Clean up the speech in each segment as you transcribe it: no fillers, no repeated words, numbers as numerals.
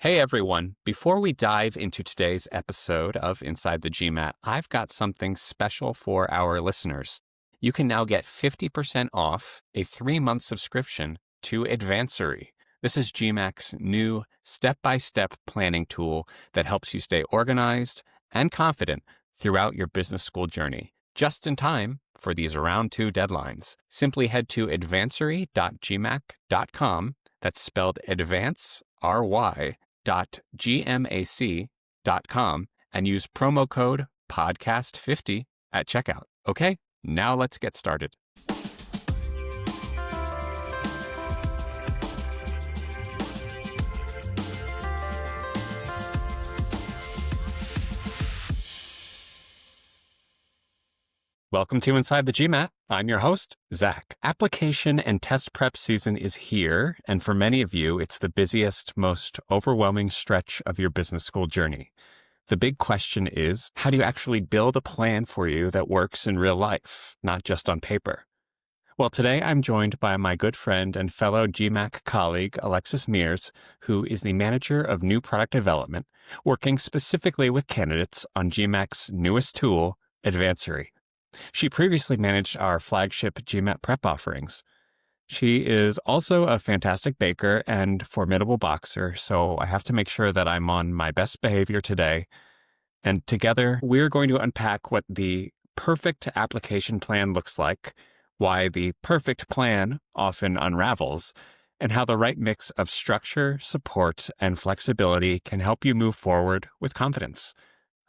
Hey everyone, before we dive into today's episode of Inside the GMAT, I've got something special for our listeners. You can now get 50% off a 3-month subscription to Advancery. This is GMAC's new step-by-step planning tool that helps you stay organized and confident throughout your business school journey, just in time for these round 2 deadlines. Simply head to advancery.gmac.com, that's spelled advance, R-Y, .gmac.com and use promo code podcast50 at checkout. Okay, now let's get started. Welcome to Inside the GMAT. I'm your host, Zach. Application and test prep season is here, and for many of you, it's the busiest, most overwhelming stretch of your business school journey. The big question is, how do you actually build a plan for you that works in real life, not just on paper? Well, today I'm joined by my good friend and fellow GMAC colleague, Alexis Meares, who is the manager of new product development, working specifically with candidates on GMAC's newest tool, Advancery. She previously managed our flagship GMAT prep offerings. She is also a fantastic baker and formidable boxer, so I have to make sure that I'm on my best behavior today. And together, we're going to unpack what the perfect application plan looks like, why the perfect plan often unravels, and how the right mix of structure, support, and flexibility can help you move forward with confidence.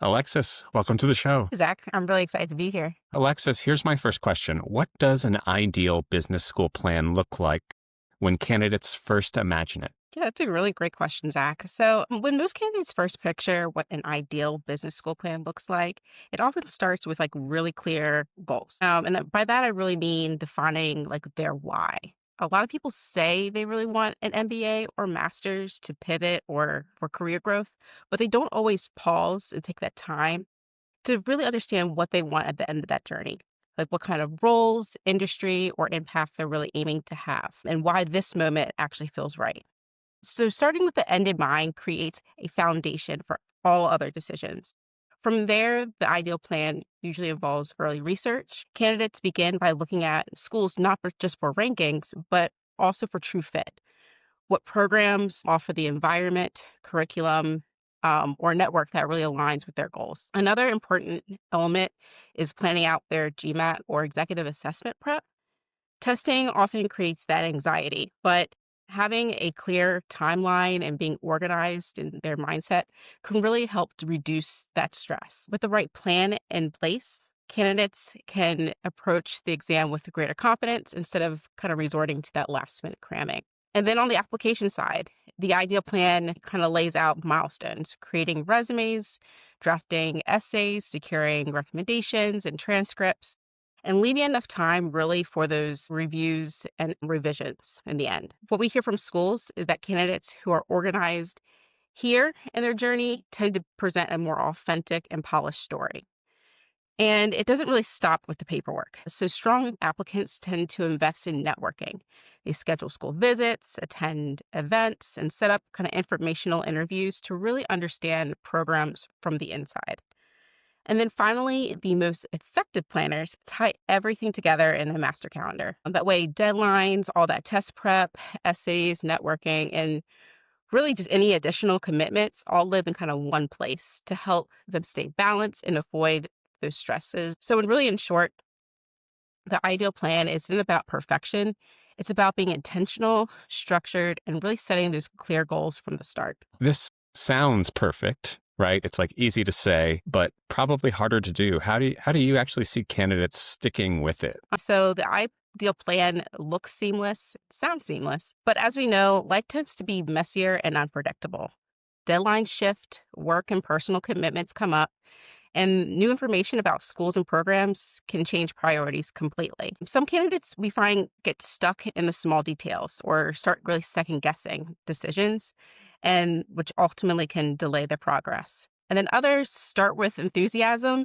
Alexis, welcome to the show. Zach, I'm really excited to be here. Alexis, here's my first question. What does an ideal business school plan look like when candidates first imagine it? Yeah, that's a really great question, Zach. So when most candidates first picture what an ideal business school plan looks like, it often starts with really clear goals. By that, I really mean defining their why. A lot of people say they really want an MBA or master's to pivot or for career growth, but they don't always pause and take that time to really understand what they want at the end of that journey. Like what kind of roles, industry, or impact they're really aiming to have, and why this moment actually feels right. So, starting with the end in mind creates a foundation for all other decisions. From there, the ideal plan usually involves early research. Candidates begin by looking at schools just for rankings, but also for true fit. What programs offer the environment, curriculum, or network that really aligns with their goals. Another important element is planning out their GMAT or executive assessment prep. Testing often creates that anxiety, but having a clear timeline and being organized in their mindset can really help to reduce that stress. With the right plan in place, candidates can approach the exam with greater confidence instead of kind of resorting to that last minute cramming. And then on the application side, the ideal plan kind of lays out milestones, creating resumes, drafting essays, securing recommendations and transcripts, and leaving enough time really for those reviews and revisions in the end. What we hear from schools is that candidates who are organized here in their journey tend to present a more authentic and polished story. And it doesn't really stop with the paperwork. So strong applicants tend to invest in networking. They schedule school visits, attend events, and set up kind of informational interviews to really understand programs from the inside. And then finally, the most effective planners tie everything together in a master calendar. That way, deadlines, all that test prep, essays, networking, and really just any additional commitments all live in kind of one place to help them stay balanced and avoid those stresses. So, in short, the ideal plan isn't about perfection. It's about being intentional, structured, and really setting those clear goals from the start. This sounds perfect, right? It's easy to say, but probably harder to do. How do you actually see candidates sticking with it? So the ideal plan looks seamless, sounds seamless, but as we know, life tends to be messier and unpredictable. Deadlines shift, work and personal commitments come up, and new information about schools and programs can change priorities completely. Some candidates we find get stuck in the small details or start really second guessing decisions, and which ultimately can delay their progress. And then others start with enthusiasm,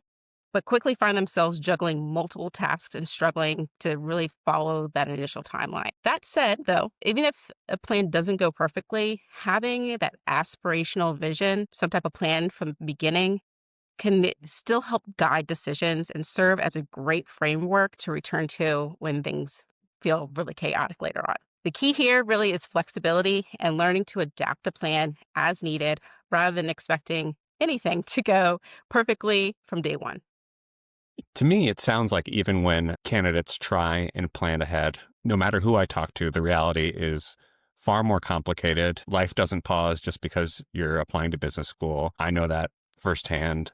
but quickly find themselves juggling multiple tasks and struggling to really follow that initial timeline. That said, though, even if a plan doesn't go perfectly, having that aspirational vision, some type of plan from the beginning, can still help guide decisions and serve as a great framework to return to when things feel really chaotic later on. The key here really is flexibility and learning to adapt a plan as needed rather than expecting anything to go perfectly from day one. To me, it sounds like even when candidates try and plan ahead, no matter who I talk to, the reality is far more complicated. Life doesn't pause just because you're applying to business school. I know that firsthand.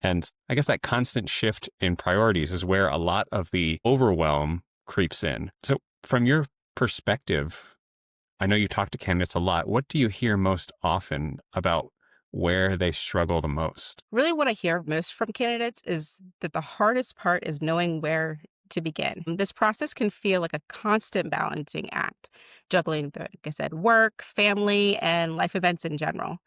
And I guess that constant shift in priorities is where a lot of the overwhelm creeps in. So, from your perspective, I know you talk to candidates a lot. What do you hear most often about where they struggle the most? Really, what I hear most from candidates is that the hardest part is knowing where to begin. This process can feel like a constant balancing act, juggling like I said, work, family, and life events in general,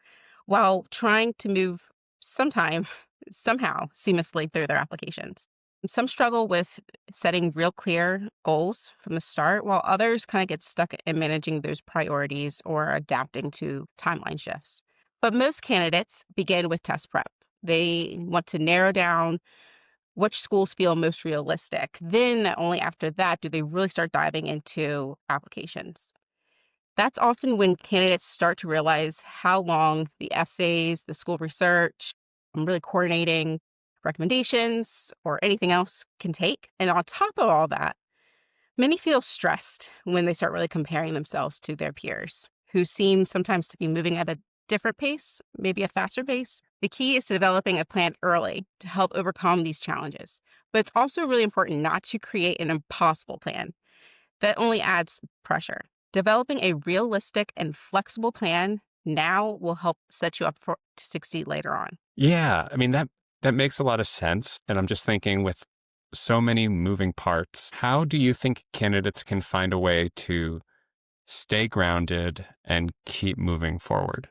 while trying to move sometime, somehow, seamlessly through their applications. Some struggle with setting real clear goals from the start, while others kind of get stuck in managing those priorities or adapting to timeline shifts. But most candidates begin with test prep. They want to narrow down which schools feel most realistic. Then, only after that, do they really start diving into applications. That's often when candidates start to realize how long the essays, the school research, really coordinating recommendations or anything else can take. And on top of all that, many feel stressed when they start really comparing themselves to their peers who seem sometimes to be moving at a different pace, maybe a faster pace. The key is developing a plan early to help overcome these challenges. But it's also really important not to create an impossible plan that only adds pressure. Developing a realistic and flexible plan now will help set you up to succeed later on. Yeah, I mean that makes a lot of sense. And I'm just thinking with so many moving parts, how do you think candidates can find a way to stay grounded and keep moving forward?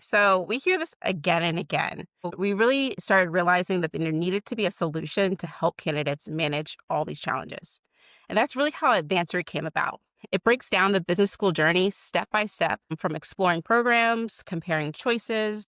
So we hear this again and again. We really started realizing that there needed to be a solution to help candidates manage all these challenges. And that's really how Advancery came about. It breaks down the business school journey step by step from exploring programs, comparing choices,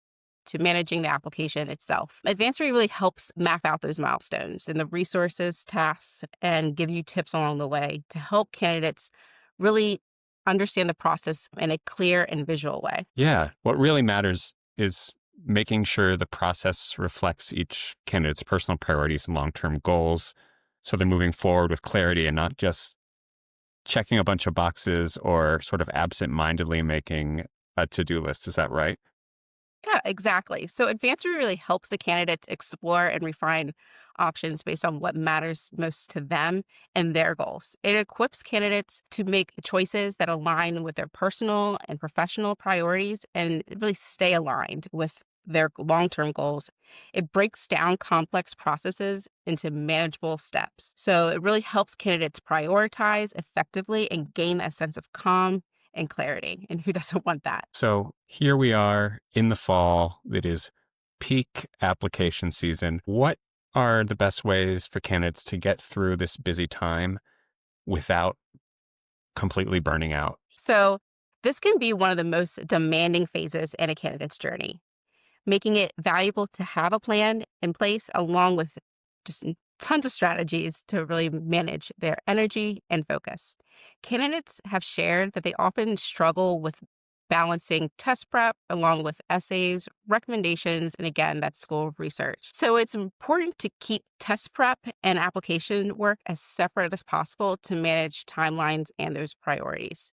to managing the application itself. Advancery really helps map out those milestones and the resources, tasks, and give you tips along the way to help candidates really understand the process in a clear and visual way. Yeah, what really matters is making sure the process reflects each candidate's personal priorities and long-term goals. So they're moving forward with clarity and not just checking a bunch of boxes or sort of absent-mindedly making a to-do list. Is that right? Yeah, exactly. So Advancery really helps the candidates explore and refine options based on what matters most to them and their goals. It equips candidates to make choices that align with their personal and professional priorities and really stay aligned with their long-term goals. It breaks down complex processes into manageable steps. So it really helps candidates prioritize effectively and gain a sense of calm and clarity. And who doesn't want that? So here we are in the fall. It is peak application season. What are the best ways for candidates to get through this busy time without completely burning out? So, this can be one of the most demanding phases in a candidate's journey, making it valuable to have a plan in place along with just tons of strategies to really manage their energy and focus. Candidates have shared that they often struggle with balancing test prep along with essays, recommendations, and again, that school research. So it's important to keep test prep and application work as separate as possible to manage timelines and those priorities.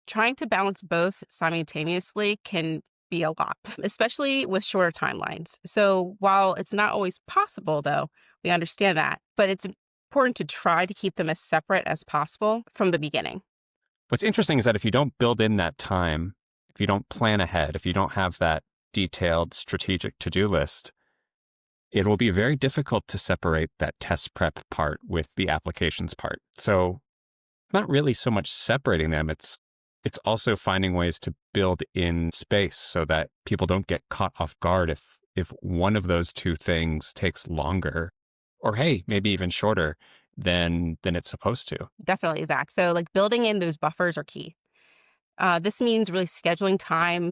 Trying to balance both simultaneously can be a lot, especially with shorter timelines. So while it's not always possible, though, we understand that, but it's important to try to keep them as separate as possible from the beginning. What's interesting is that if you don't build in that time, if you don't plan ahead, if you don't have that detailed strategic to-do list, it will be very difficult to separate that test prep part with the applications part. So it's not really so much separating them. It's also finding ways to build in space so that people don't get caught off guard if if one of those two things takes longer, or hey, maybe even shorter than it's supposed to. Definitely, Zach. So, like building in those buffers are key. This means really scheduling time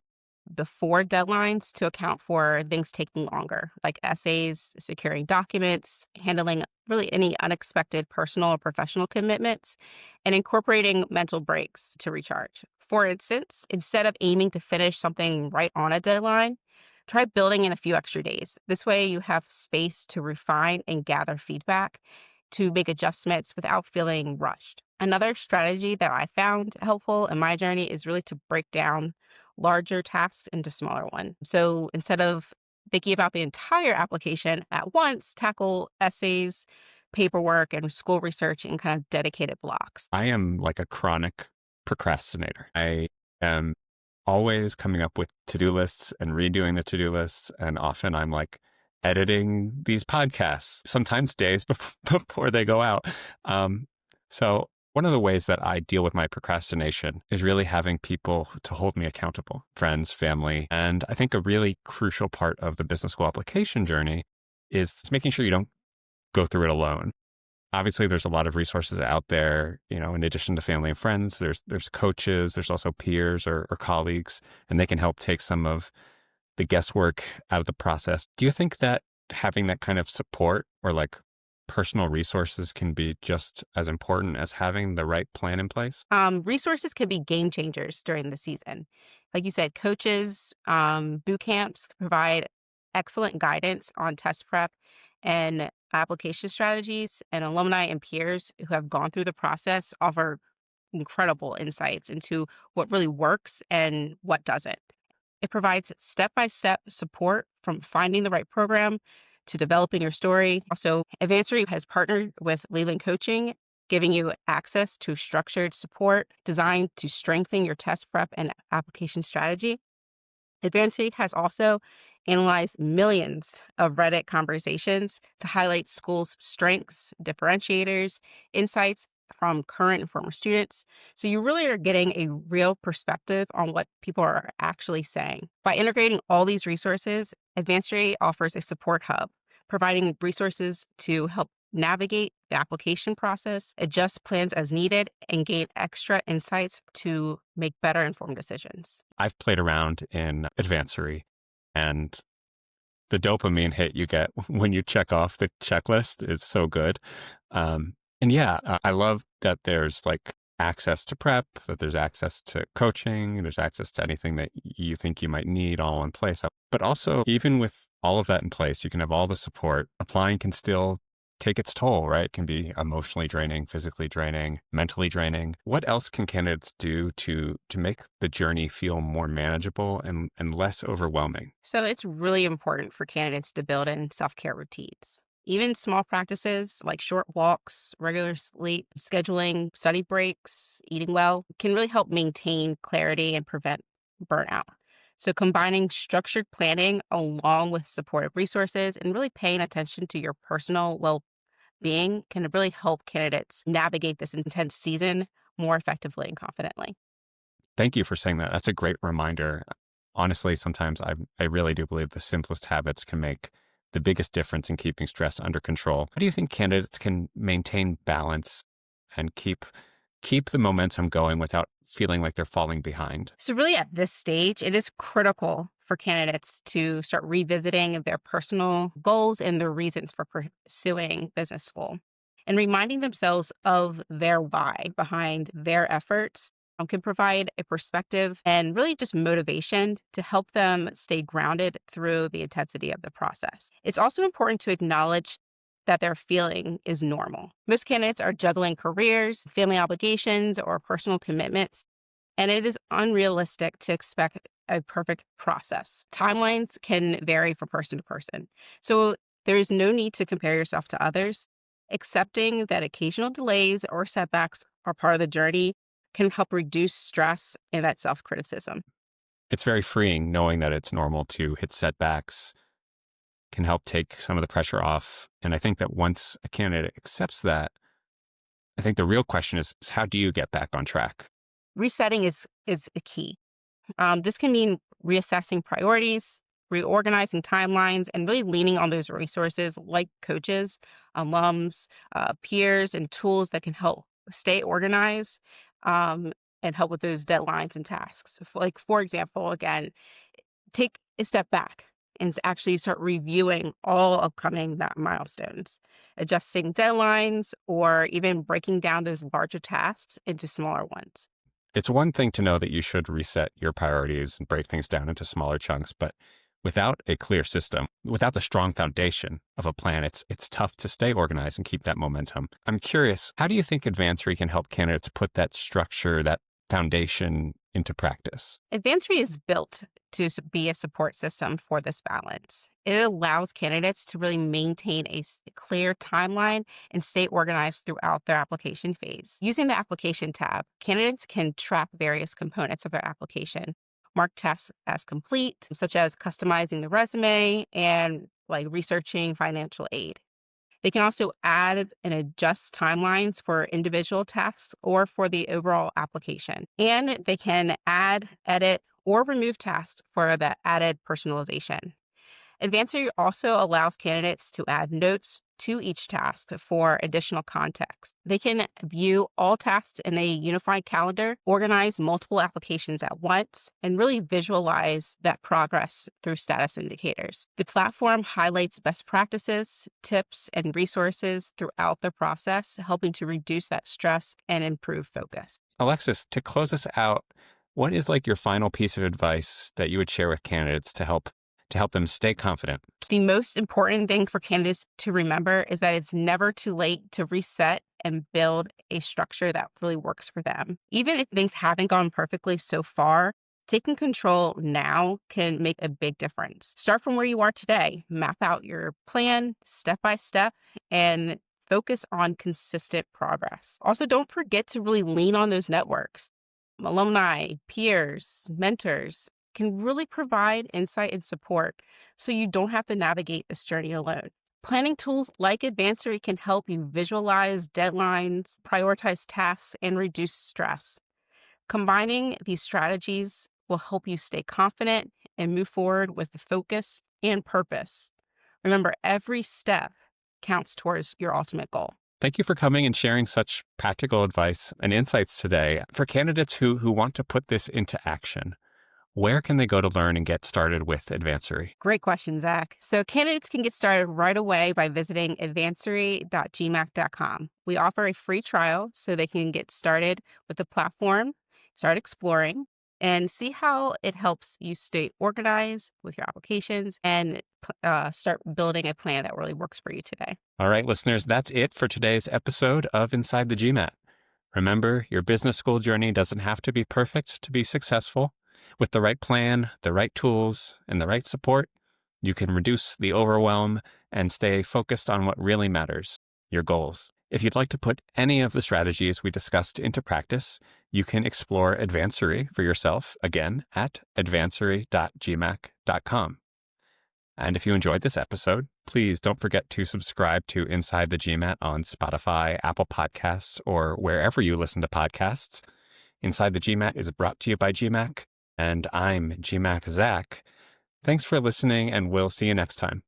before deadlines to account for things taking longer, like essays, securing documents, handling really any unexpected personal or professional commitments, and incorporating mental breaks to recharge. For instance, instead of aiming to finish something right on a deadline, try building in a few extra days. This way, you have space to refine and gather feedback to make adjustments without feeling rushed. Another strategy that I found helpful in my journey is really to break down larger tasks into smaller ones. So instead of thinking about the entire application at once, tackle essays, paperwork, and school research in kind of dedicated blocks. I am like a chronic procrastinator. I am always coming up with to-do lists and redoing the to-do lists. And often I'm like editing these podcasts, sometimes days before they go out. So one of the ways that I deal with my procrastination is really having people to hold me accountable, friends, family. And I think a really crucial part of the business school application journey is making sure you don't go through it alone. Obviously, there's a lot of resources out there, in addition to family and friends, there's coaches, there's also peers or colleagues, and they can help take some of the guesswork out of the process. Do you think that having that kind of support or like personal resources can be just as important as having the right plan in place? Resources can be game changers during the season. Like you said, coaches, boot camps provide excellent guidance on test prep and application strategies, and alumni and peers who have gone through the process offer incredible insights into what really works and what doesn't. It provides step-by-step support from finding the right program to developing your story. Also, Advancery has partnered with Leland Coaching, giving you access to structured support designed to strengthen your test prep and application strategy. Advancery has also analyzed millions of Reddit conversations to highlight schools' strengths, differentiators, insights from current and former students. So you really are getting a real perspective on what people are actually saying. By integrating all these resources, Advancery offers a support hub, providing resources to help navigate the application process, adjust plans as needed, and gain extra insights to make better informed decisions. I've played around in Advancery, and the dopamine hit you get when you check off the checklist is so good. And yeah, I love that there's like access to prep, that there's access to coaching, there's access to anything that you think you might need all in place. But also, even with all of that in place, you can have all the support. Applying can still take its toll, right? It can be emotionally draining, physically draining, mentally draining. What else can candidates do to make the journey feel more manageable and less overwhelming? So it's really important for candidates to build in self-care routines. Even small practices like short walks, regular sleep, scheduling study breaks, eating well can really help maintain clarity and prevent burnout. So combining structured planning along with supportive resources and really paying attention to your personal well-being can really help candidates navigate this intense season more effectively and confidently. Thank you for saying that. That's a great reminder. Honestly, sometimes I really do believe the simplest habits can make the biggest difference in keeping stress under control. How do you think candidates can maintain balance and keep the momentum going without feeling like they're falling behind? So, really, at this stage, it is critical for candidates to start revisiting their personal goals and their reasons for pursuing business school and reminding themselves of their why behind their efforts can provide a perspective and really just motivation to help them stay grounded through the intensity of the process. It's also important to acknowledge that their feeling is normal. Most candidates are juggling careers, family obligations, or personal commitments, and it is unrealistic to expect a perfect process. Timelines can vary from person to person. So there is no need to compare yourself to others. Accepting that occasional delays or setbacks are part of the journey can help reduce stress and that self-criticism. It's very freeing knowing that it's normal to hit setbacks, can help take some of the pressure off. And I think that once a candidate accepts that, I think the real question is how do you get back on track? Resetting is the key. This can mean reassessing priorities, reorganizing timelines, and really leaning on those resources like coaches, alums, peers, and tools that can help stay organized um, and help with those deadlines and tasks. So for example, again, take a step back and actually start reviewing all upcoming milestones, adjusting deadlines, or even breaking down those larger tasks into smaller ones. It's one thing to know that you should reset your priorities and break things down into smaller chunks, but without a clear system, without the strong foundation of a plan, it's tough to stay organized and keep that momentum. I'm curious, how do you think Advancery can help candidates put that structure, that foundation into practice? Advancery is built to be a support system for this balance. It allows candidates to really maintain a clear timeline and stay organized throughout their application phase. Using the application tab, candidates can track various components of their application, mark tasks as complete, such as customizing the resume and researching financial aid. They can also add and adjust timelines for individual tasks or for the overall application. And they can add, edit, or remove tasks for the added personalization. Advancer also allows candidates to add notes to each task for additional context. They can view all tasks in a unified calendar, organize multiple applications at once, and really visualize that progress through status indicators. The platform highlights best practices, tips, and resources throughout the process, helping to reduce that stress and improve focus. Alexis, to close us out, what is your final piece of advice that you would share with candidates to help them stay confident? The most important thing for candidates to remember is that it's never too late to reset and build a structure that really works for them. Even if things haven't gone perfectly so far, taking control now can make a big difference. Start from where you are today, map out your plan step by step, and focus on consistent progress. Also, don't forget to really lean on those networks. Alumni, peers, mentors can really provide insight and support so you don't have to navigate this journey alone. Planning tools like Advancery can help you visualize deadlines, prioritize tasks, and reduce stress. Combining these strategies will help you stay confident and move forward with the focus and purpose. Remember, every step counts towards your ultimate goal. Thank you for coming and sharing such practical advice and insights today. For candidates who want to put this into action, where can they go to learn and get started with Advancery? Great question, Zach. So candidates can get started right away by visiting advancery.gmac.com. We offer a free trial so they can get started with the platform, start exploring, and see how it helps you stay organized with your applications and start building a plan that really works for you today. All right, listeners, that's it for today's episode of Inside the GMAT. Remember, your business school journey doesn't have to be perfect to be successful. With the right plan, the right tools, and the right support, you can reduce the overwhelm and stay focused on what really matters, your goals. If you'd like to put any of the strategies we discussed into practice, you can explore Advancery for yourself, again, at advancery.gmac.com. And if you enjoyed this episode, please don't forget to subscribe to Inside the GMAT on Spotify, Apple Podcasts, or wherever you listen to podcasts. Inside the GMAT is brought to you by GMAC, and I'm GMAC Zach. Thanks for listening, and we'll see you next time.